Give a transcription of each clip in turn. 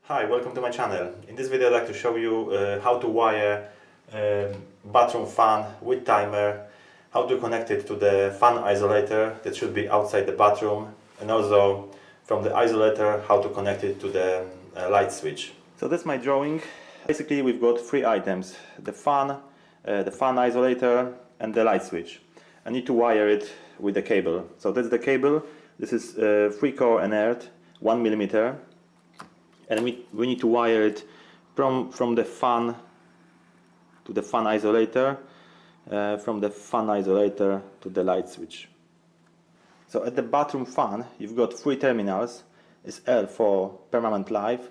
Hi, welcome to my channel. In this video I'd like to show you how to wire bathroom fan with timer, how to connect it to the fan isolator that should be outside the bathroom, and also from the isolator how to connect it to the light switch. So that's my drawing. Basically we've got three items: the fan isolator and the light switch. I need to wire it with the cable. So that's the cable. This is 3-core inert, 1 millimeter. And we need to wire it from the fan to the fan isolator, from the fan isolator to the light switch. So at the bathroom fan you've got three terminals. It's L for permanent live,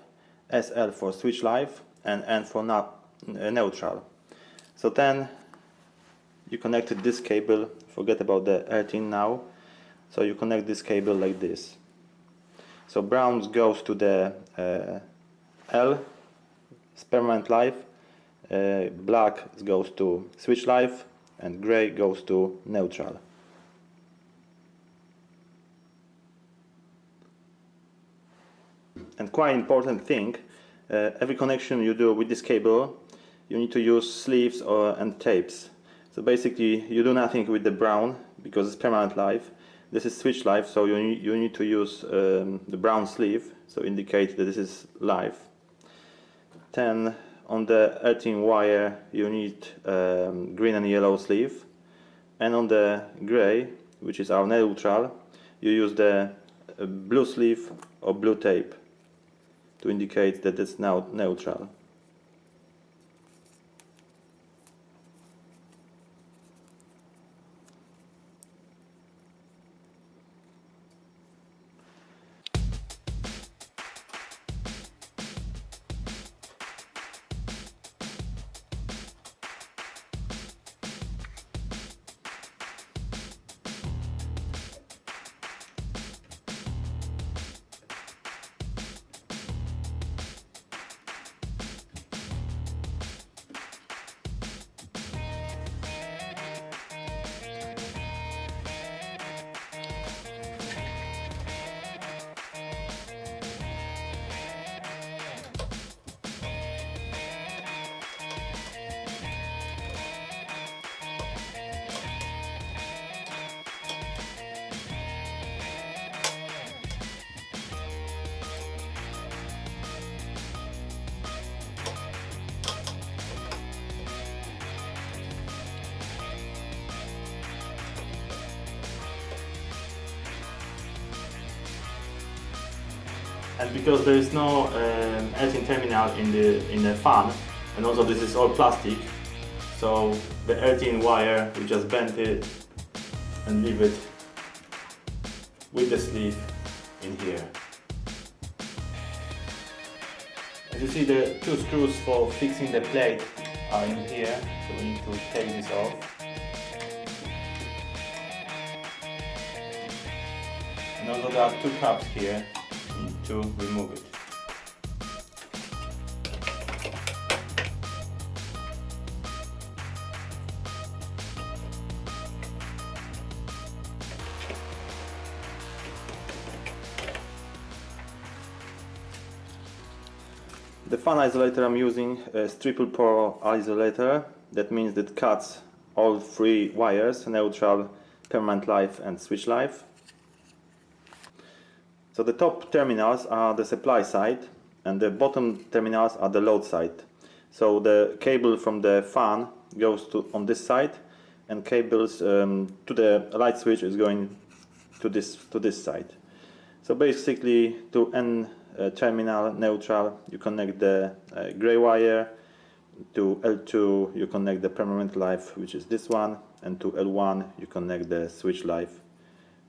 SL for switch live, and N for neutral. So then you connected this cable, forget about the earthing now, so you connect this cable like this. So brown goes to the L, permanent live, black goes to switch live, and gray goes to neutral. And quite important thing, every connection you do with this cable, you need to use sleeves and tapes. So basically you do nothing with the brown because it's permanent live. This is switch live, so you need to use the brown sleeve, so indicate that this is live. Then on the earthing wire you need green and yellow sleeve, and on the gray, which is our neutral, you use the blue sleeve or blue tape to indicate that it's now neutral. And because there is no earthing terminal in the fan, and also this is all plastic, so the earthing wire, we just bend it and leave it with the sleeve in here. As you see, the two screws for fixing the plate are in here, so we need to take this off. And also there are two caps here. Need to remove it. The fan isolator I'm using is triple pore isolator. That means that cuts all three wires: neutral, permanent live, and switch live. So the top terminals are the supply side and the bottom terminals are the load side. So the cable from the fan goes on this side, and cables to the light switch is going to this side. So basically to N terminal neutral you connect the gray wire, to L2 you connect the permanent live, which is this one, and to L1 you connect the switch live,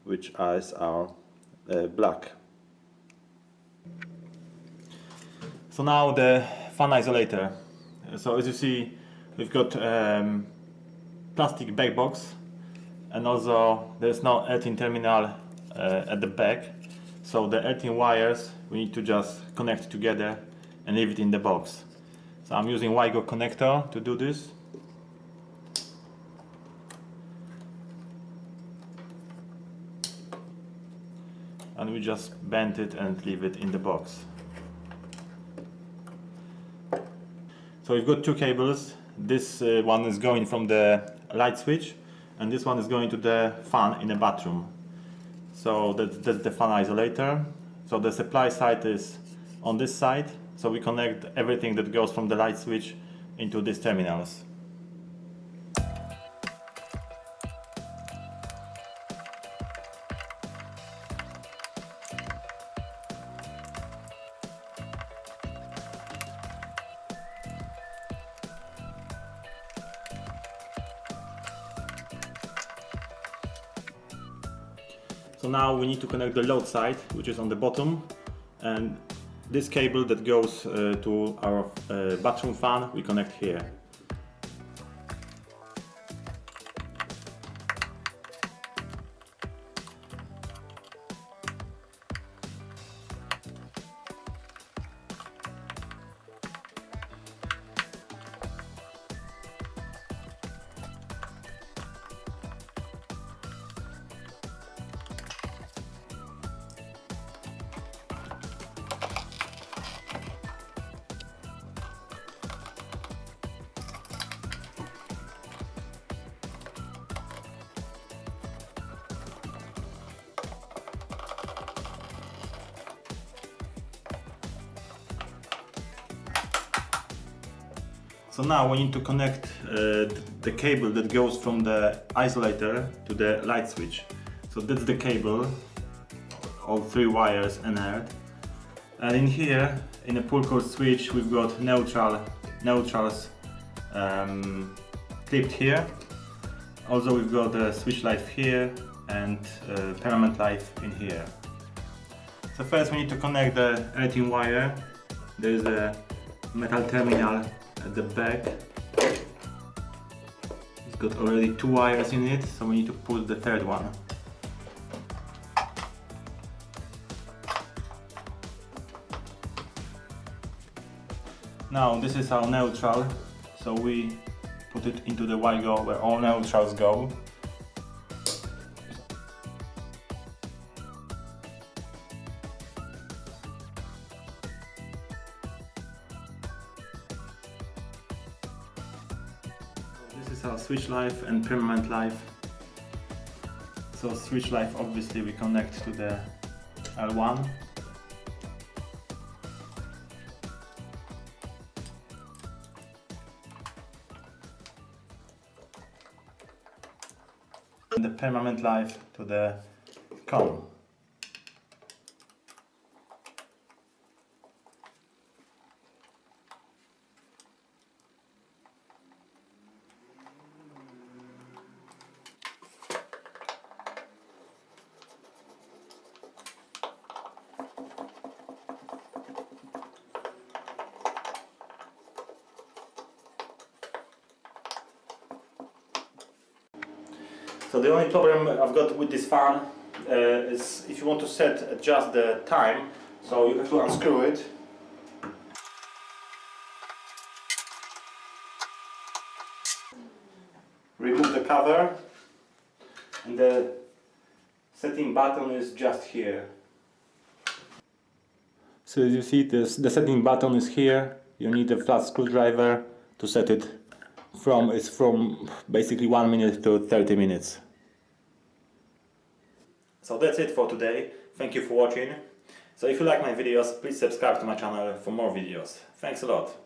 which is our black. So now the fan isolator. So as you see, we've got plastic back box, and also there's no earthing terminal at the back. So the earthing wires we need to just connect together and leave it in the box. So I'm using WIGO connector to do this. And we just bend it and leave it in the box. So we've got two cables. This one is going from the light switch, and this one is going to the fan in the bathroom. So that's the fan isolator. So the supply side is on this side. So we connect everything that goes from the light switch into these terminals. So now we need to connect the load side, which is on the bottom, and this cable that goes to our bathroom fan we connect here. So now we need to connect the cable that goes from the isolator to the light switch. So that's the cable, all three wires entered. And in here, in the pull cord switch, we've got neutrals clipped here. Also we've got the switch light here and permanent light in here. So first we need to connect the 18 wire. There is a metal terminal at the back. It's got already two wires in it, so we need to put the third one. Now this is our neutral, so we put it into the Y-go where all neutrals go. This is our switch life and permanent life. So switch life, obviously we connect to the L1. And the permanent life to the COM. So the only problem I've got with this fan is if you want to adjust the time, so you have to unscrew it. Remove the cover, and the setting button is just here. So as you see, the setting button is here. You need a flat screwdriver to set it from basically 1 minute to 30 minutes. So that's it for today. Thank you for watching. So if you like my videos, please subscribe to my channel for more videos. Thanks a lot.